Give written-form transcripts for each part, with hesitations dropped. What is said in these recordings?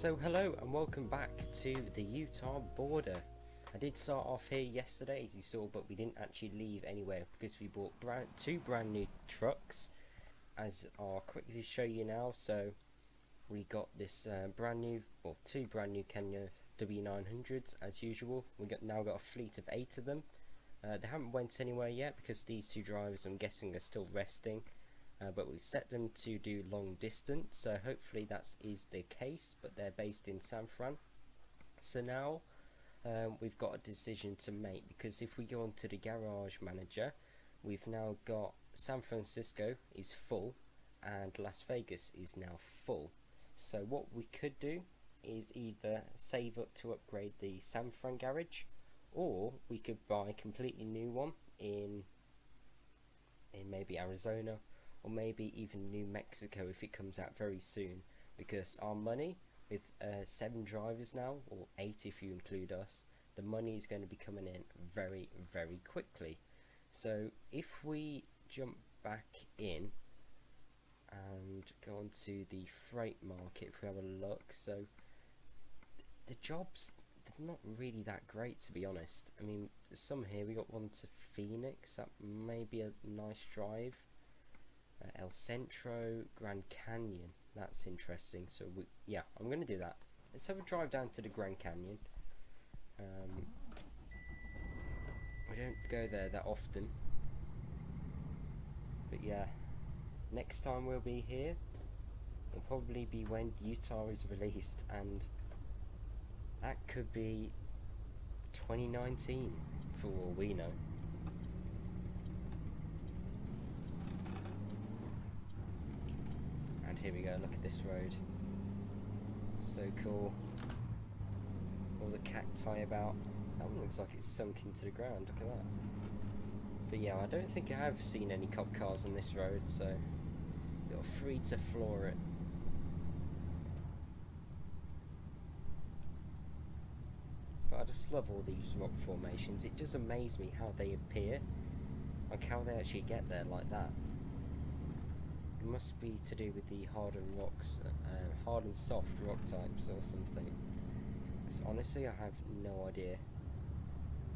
So hello and welcome back to the Utah border. I did start off here yesterday as you saw, but we didn't actually leave anywhere because we bought two brand new trucks, as I'll quickly show you now. So we got this two brand new Kenya W900s as usual. Now got a fleet of 8 of them. They haven't went anywhere yet because these two drivers, I'm guessing, are still resting. But we've set them to do long distance, so hopefully that is the case, but they're based in San Fran. So now we've got a decision to make, because if we go on to the garage manager, we've now got San Francisco is full and Las Vegas is now full. So what we could do is either save up to upgrade the San Fran garage, or we could buy a completely new one in maybe Arizona, or maybe even New Mexico if it comes out very soon, because our money with 7 drivers now, or 8 if you include us, the money is going to be coming in very quickly. So if we jump back in and go on to the freight market, if we have a look, so the jobs, they're not really that great, to be honest. I mean, there's some here. We got one to Phoenix, that may be a nice drive. El Centro, Grand Canyon, that's interesting. So yeah, I'm going to do that. Let's have a drive down to the Grand Canyon. We don't go there that often, but yeah, next time we'll be here will probably be when Utah is released, and that could be 2019 for all we know. Here we go, look at this road, so cool. All the cacti about. That one looks like it's sunk into the ground, look at that. But yeah, I don't think I have seen any cop cars on this road, so you're free to floor it. But I just love all these rock formations. It does amaze me how they appear, like how they actually get there like that. It must be to do with the hardened rocks, hard and soft rock types or something. So honestly, I have no idea.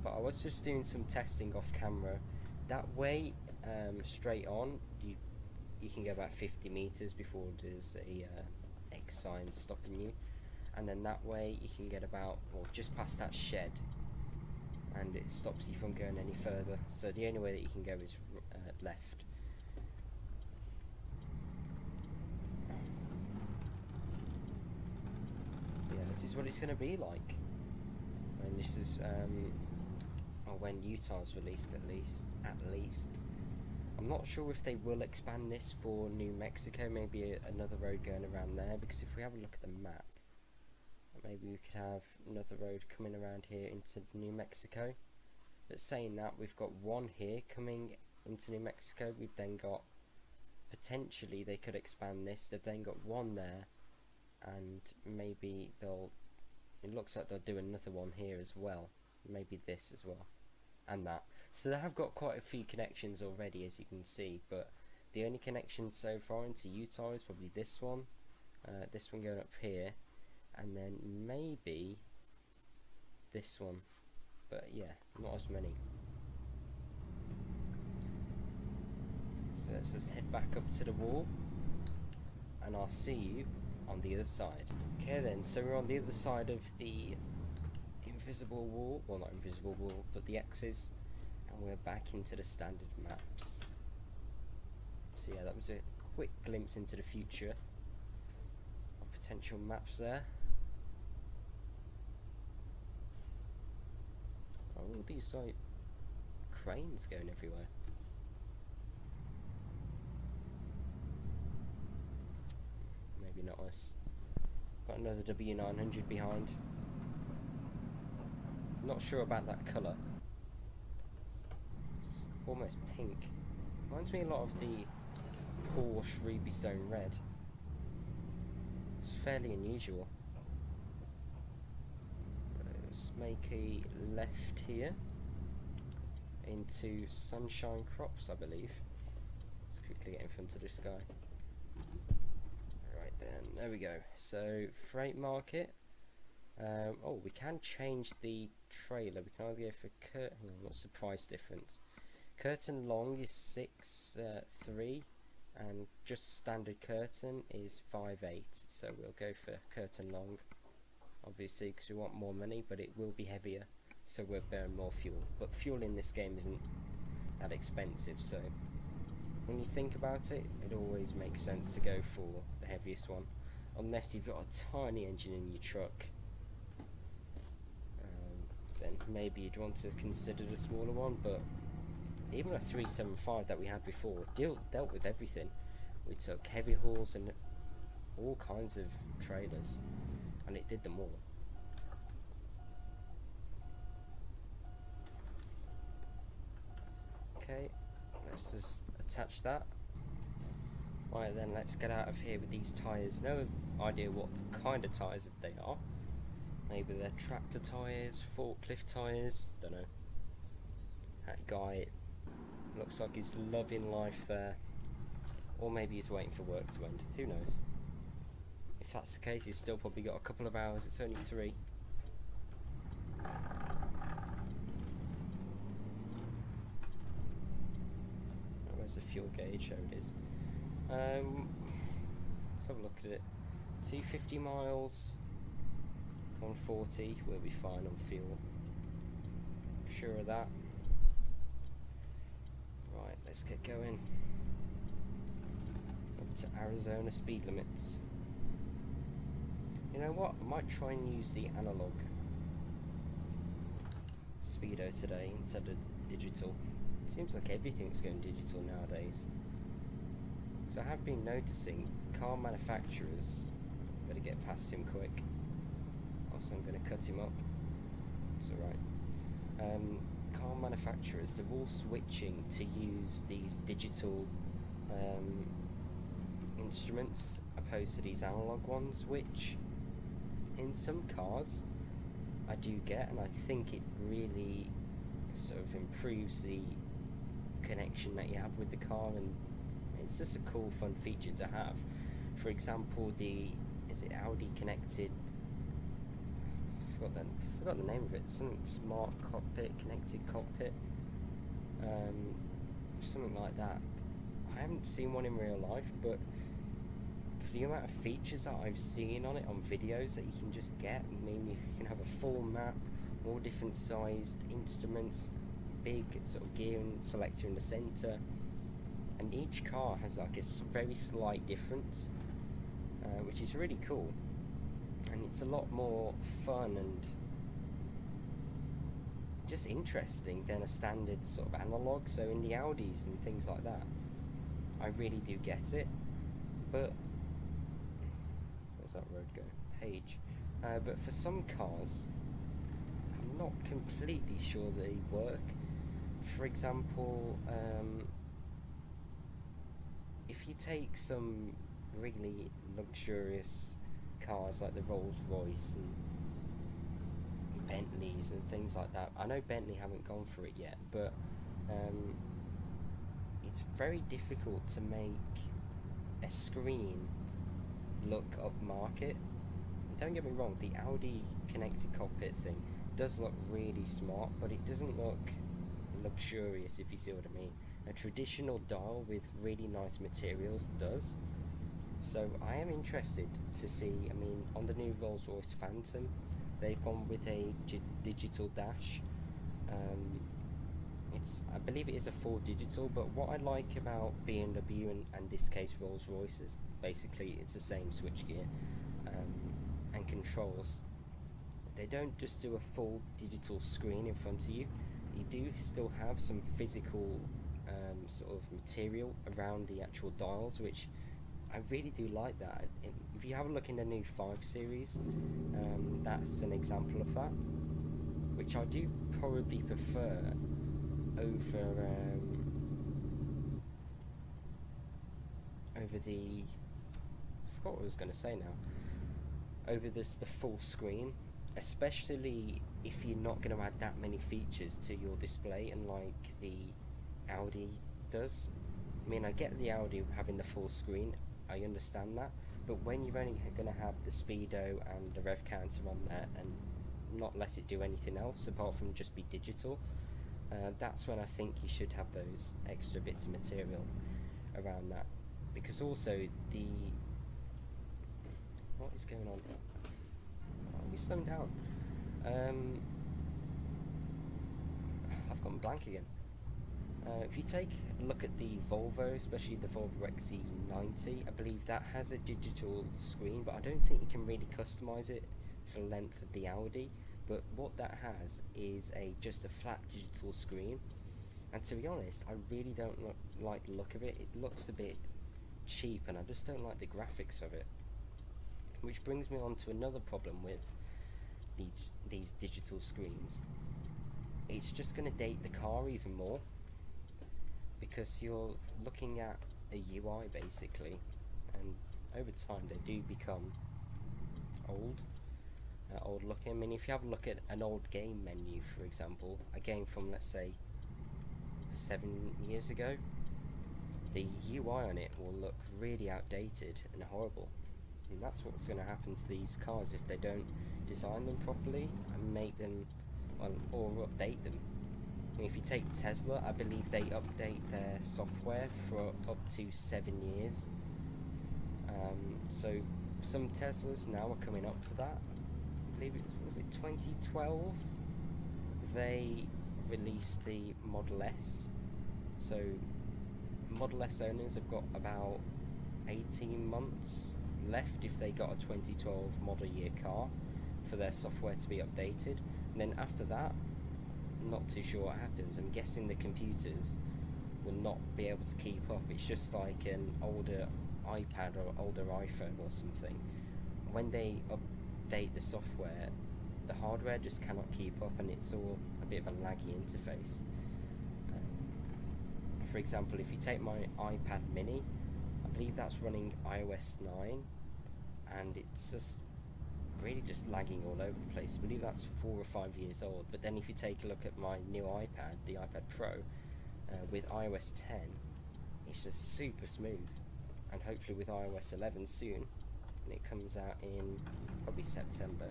But I was just doing some testing off camera. That way, straight on, you can go about 50 meters before there's a X sign stopping you, and then that way you can get about, well, just past that shed, and it stops you from going any further. So the only way that you can go is left. This is what it's going to be like when this is, or when Utah's released, at least. I'm not sure if they will expand this for New Mexico, maybe another road going around there, because if we have a look at the map, maybe we could have another road coming around here into New Mexico. But saying that, we've got one here coming into New Mexico. We've then got, potentially they could expand this, they've then got one there, and maybe it looks like they'll do another one here as well, maybe this as well, and that. So they have got quite a few connections already, as you can see, but the only connection so far into Utah is probably this one going up here, and then maybe this one, but yeah, not as many. So let's just head back up to the wall, and I'll see you on the other side. Okay then, so we're on the other side of the invisible wall, well, not invisible wall, but the X's, and we're back into the standard maps. So yeah, that was a quick glimpse into the future of potential maps there. Oh, all these like cranes going everywhere. Maybe not us. Got another W900 behind. Not sure about that colour. It's almost pink. Reminds me a lot of the Porsche Ruby Stone Red. It's fairly unusual. Let's make a left here into Sunshine Crops, I believe. Let's quickly get in front of this guy. Right, then, there we go. So freight market. Oh, we can change the trailer. We can either go for curtain. What's the price difference? Curtain long is 6.3, and just standard curtain is 5.8. So we'll go for curtain long, obviously, because we want more money, but it will be heavier, so we'll burn more fuel. But fuel in this game isn't that expensive, so when you think about it, it always makes sense to go for the heaviest one, unless you've got a tiny engine in your truck. Then maybe you'd want to consider the smaller one, but even a 375 that we had before dealt with everything. We took heavy hauls and all kinds of trailers, and it did them all. Okay, let's just attach that. Right then, let's get out of here with these tyres. No idea what kind of tyres they are. Maybe they're tractor tyres, forklift tyres, don't know. That guy looks like he's loving life there. Or maybe he's waiting for work to end, who knows. If that's the case, he's still probably got a couple of hours, it's only 3. Where's the fuel gauge? Oh, it is. Let's have a look at it. 250 miles. 140, we'll be fine on fuel. Sure of that. Right, let's get going. Up to Arizona speed limits. You know what? I might try and use the analog speedo today instead of digital. Seems like everything's going digital nowadays. So I have been noticing car manufacturers, better get past him quick. So I'm going to cut him up. It's alright. Car manufacturers, they're all switching to use these digital instruments opposed to these analog ones, which in some cars I do get, and I think it really sort of improves the connection that you have with the car, and it's just a cool, fun feature to have. For example, is it Audi connected? Forgot the name of it. Something smart cockpit, connected cockpit, something like that. I haven't seen one in real life, but for the amount of features that I've seen on it on videos that you can just get, I mean, you can have a full map, all different sized instruments, big sort of gear and selector in the center, and each car has like a very slight difference, which is really cool. And it's a lot more fun and just interesting than a standard sort of analog. So in the Audis and things like that, I really do get it. But where's that road go? Page. But for some cars, I'm not completely sure they work. For example, if you take some really luxurious cars like the Rolls Royce and Bentleys and things like that. I know Bentley haven't gone for it yet, but it's very difficult to make a screen look upmarket. Don't get me wrong, the Audi connected cockpit thing does look really smart, but it doesn't look luxurious, if you see what I mean. A traditional dial with really nice materials does. So I am interested to see, I mean, on the new Rolls-Royce Phantom, they've gone with a digital dash. I believe it is a full digital, but what I like about BMW and this case Rolls-Royce is basically it's the same switchgear and controls. They don't just do a full digital screen in front of you. You do still have some physical sort of material around the actual dials, which I really do like that. If you have a look in the new 5 Series, that's an example of that, which I do probably prefer over the, I forgot what I was going to say now, over the full screen, especially if you're not going to add that many features to your display, and like the Audi does. I mean, I get the Audi having the full screen, I understand that, but when you're only going to have the speedo and the rev counter on there and not let it do anything else apart from just be digital, that's when I think you should have those extra bits of material around that. Because also what is going on here? Oh, we slowing down. I've gone blank again. If you take a look at the Volvo, especially the Volvo XC90, I believe that has a digital screen, but I don't think you can really customize it to the length of the Audi. But what that has is just a flat digital screen, and to be honest, I really don't like the look of it. It looks a bit cheap, and I just don't like the graphics of it. Which brings me on to another problem with these digital screens. It's just going to date the car even more, because you're looking at a UI basically, and over time they do become old looking. I mean, if you have a look at an old game menu, for example, a game from, let's say, 7 years ago, the UI on it will look really outdated and horrible. And that's what's going to happen to these cars if they don't design them properly and make them, or update them. I mean, if you take Tesla, I believe they update their software for up to 7 years. So some Teslas now are coming up to that. I believe was it 2012? They released the Model S. So Model S owners have got about 18 months left if they got a 2012 model year car for their software to be updated. And then after that, not too sure what happens. I'm guessing the computers will not be able to keep up. It's just like an older iPad or older iPhone or something. When they update the software, the hardware just cannot keep up, and it's all a bit of a laggy interface. For example, if you take my iPad mini, I believe that's running iOS 9, and it's just really just lagging all over the place. I believe that's 4 or 5 years old. But then if you take a look at my new iPad, the iPad Pro, with iOS 10, it's just super smooth. And hopefully with iOS 11 soon, and it comes out in probably September,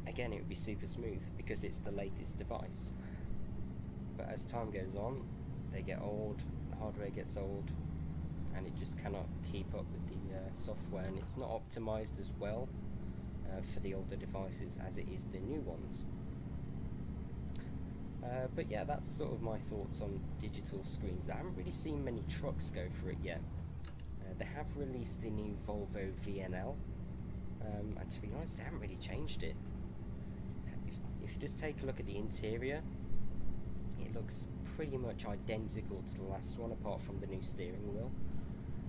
again it would be super smooth because it's the latest device. But as time goes on, they get old, the hardware gets old, and it just cannot keep up with the software, and it's not optimized as well for the older devices as it is the new ones. But yeah, that's sort of my thoughts on digital screens. I haven't really seen many trucks go for it yet. They have released the new Volvo VNL, and to be honest, they haven't really changed it. If you just take a look at the interior, it looks pretty much identical to the last one apart from the new steering wheel.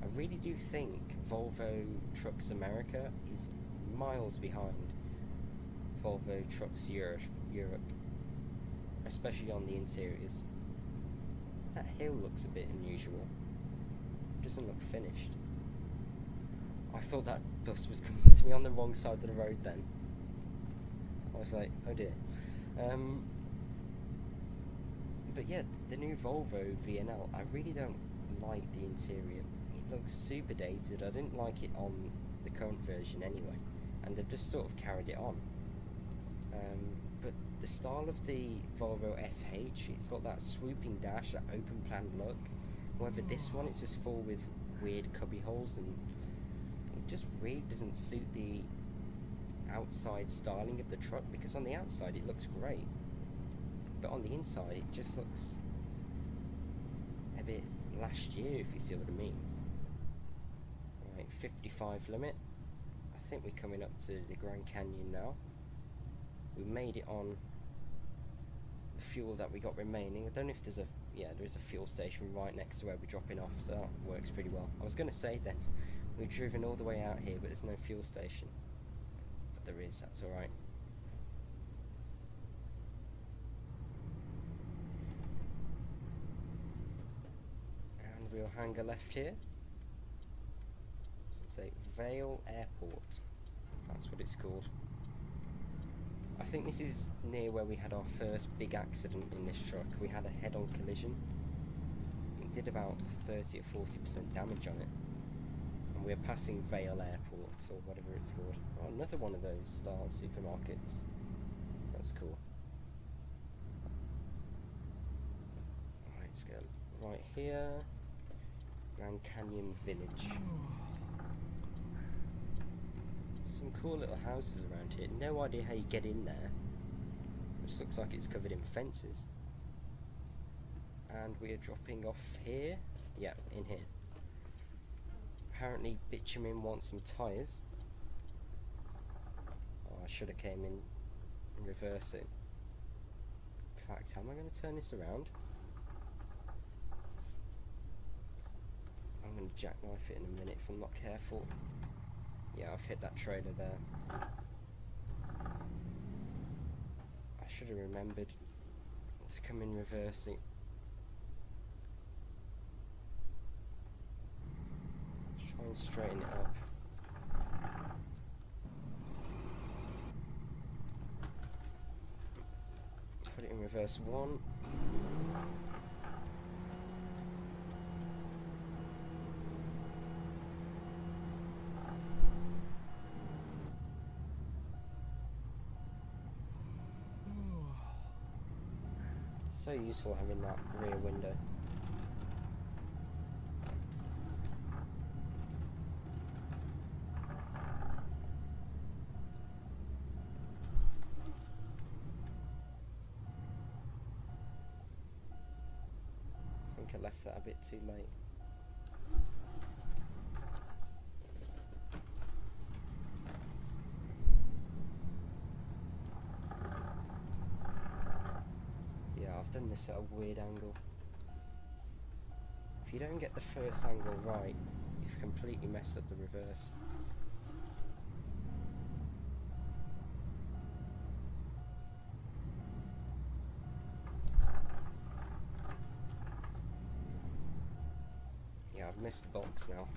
I really do think Volvo Trucks America is miles behind Volvo Trucks Europe, especially on the interiors. That hill looks a bit unusual. It doesn't look finished. I thought that bus was coming to me on the wrong side of the road then. I was like, oh dear. But yeah, the new Volvo VNL, I really don't like the interior. It looks super dated. I didn't like it on the current version anyway, and they've just sort of carried it on. But the style of the Volvo FH, it's got that swooping dash, that open plan look. However, this one, it's just full with weird cubby holes, and it just really doesn't suit the outside styling of the truck, because on the outside it looks great, but on the inside it just looks a bit last year, if you see what I mean. Right, 55 limit. I think we're coming up to the Grand Canyon now. We made it on the fuel that we got remaining. I don't know if there's there is a fuel station right next to where we're dropping off, so that works pretty well. I was going to say then, we've driven all the way out here, but there's no fuel station. But there is, that's alright. And we'll hang a left here. Does it say Vale Airport? That's what it's called. I think this is near where we had our first big accident in this truck. We had a head-on collision. It did about 30 or 40% damage on it. And and we're passing Vale Airport, or whatever it's called. Oh, another one of those style supermarkets. That's cool. Right, let's go right here. Grand Canyon Village. Some cool little houses around here. No idea how you get in there. This looks like it's covered in fences. And we are dropping off here. Yeah, in here. Apparently Bitumen wants some tyres. Oh, I should have came in and reverse it. In fact, how am I going to turn this around? I'm going to jackknife it in a minute if I'm not careful. Yeah, I've hit that trailer there. I should have remembered to come in reversing. Let's try and straighten it up. Put it in reverse 1. So useful having that rear window. I think I left that a bit too late. I've done this at a weird angle. If you don't get the first angle right, you've completely messed up the reverse. Yeah, I've missed the box now.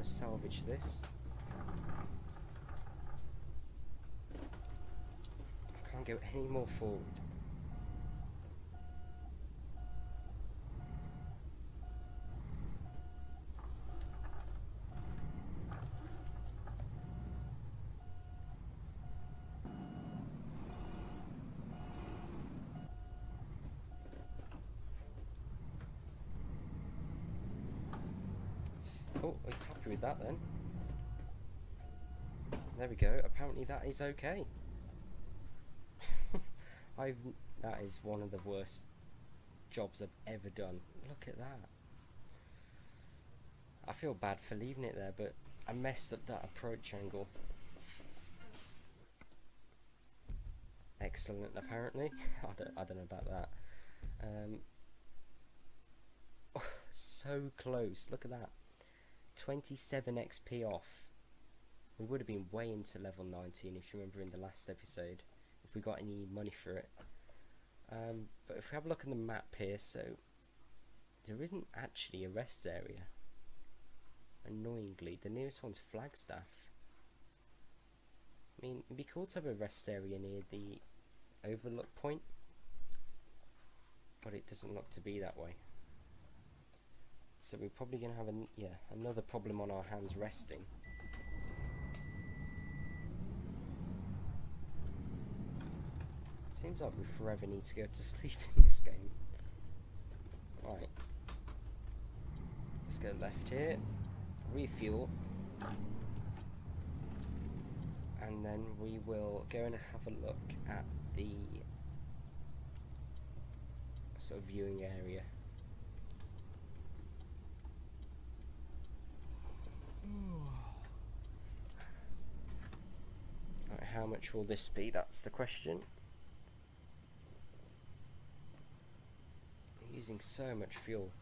Salvage this. I can't go any more forward. Oh, it's happy with that then. There we go. Apparently that is okay. That is one of the worst jobs I've ever done. Look at that. I feel bad for leaving it there, but I messed up that approach angle. Excellent, apparently. I don't know about that. Oh, so close. Look at that. 27 XP off. We would have been way into level 19 if you remember in the last episode, if we got any money for it. But if we have a look at the map here, so there isn't actually a rest area. Annoyingly, the nearest one's Flagstaff. I mean, it'd be cool to have a rest area near the overlook point, but it doesn't look to be that way. So we're probably going to have another problem on our hands resting. Seems like we forever need to go to sleep in this game. Right. Let's go left here. Refuel. And then we will go and have a look at the sort of viewing area. Right, how much will this be? That's the question. I'm using so much fuel.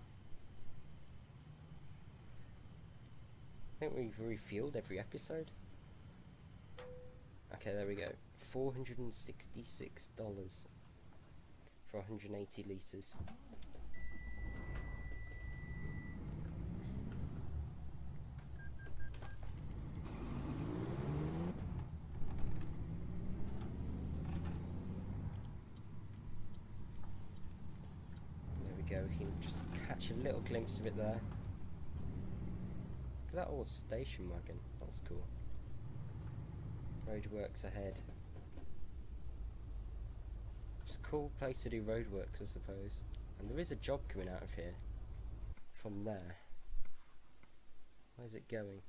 I think we've refueled every episode. Okay, there we go. $466 for 180 litres. go. We can just catch a little glimpse of it there. Look at that old station wagon. That's cool. Roadworks ahead. It's a cool place to do roadworks, I suppose. And there is a job coming out of here. From there. Where's it going?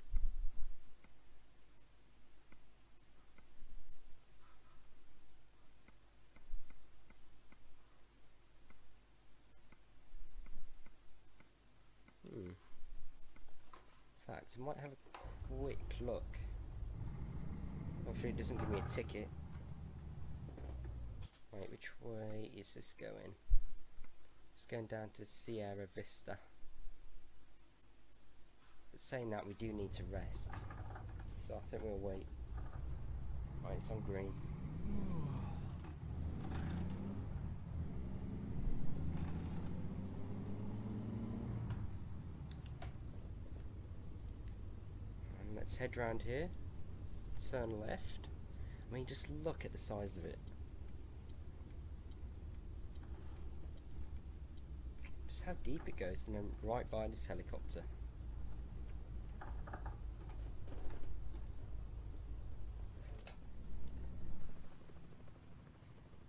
In fact, I might have a quick look. Hopefully it doesn't give me a ticket. Right, which way is this going? It's going down to Sierra Vista. But saying that, we do need to rest. So I think we'll wait. Right, it's on green. And let's head round here. Turn left. I mean, just look at the size of it. Just how deep it goes, and then right by this helicopter.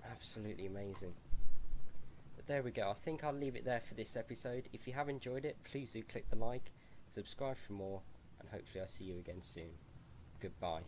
Absolutely amazing. But there we go. I think I'll leave it there for this episode. If you have enjoyed it, please do click the like, subscribe for more, and hopefully I'll see you again soon. Goodbye.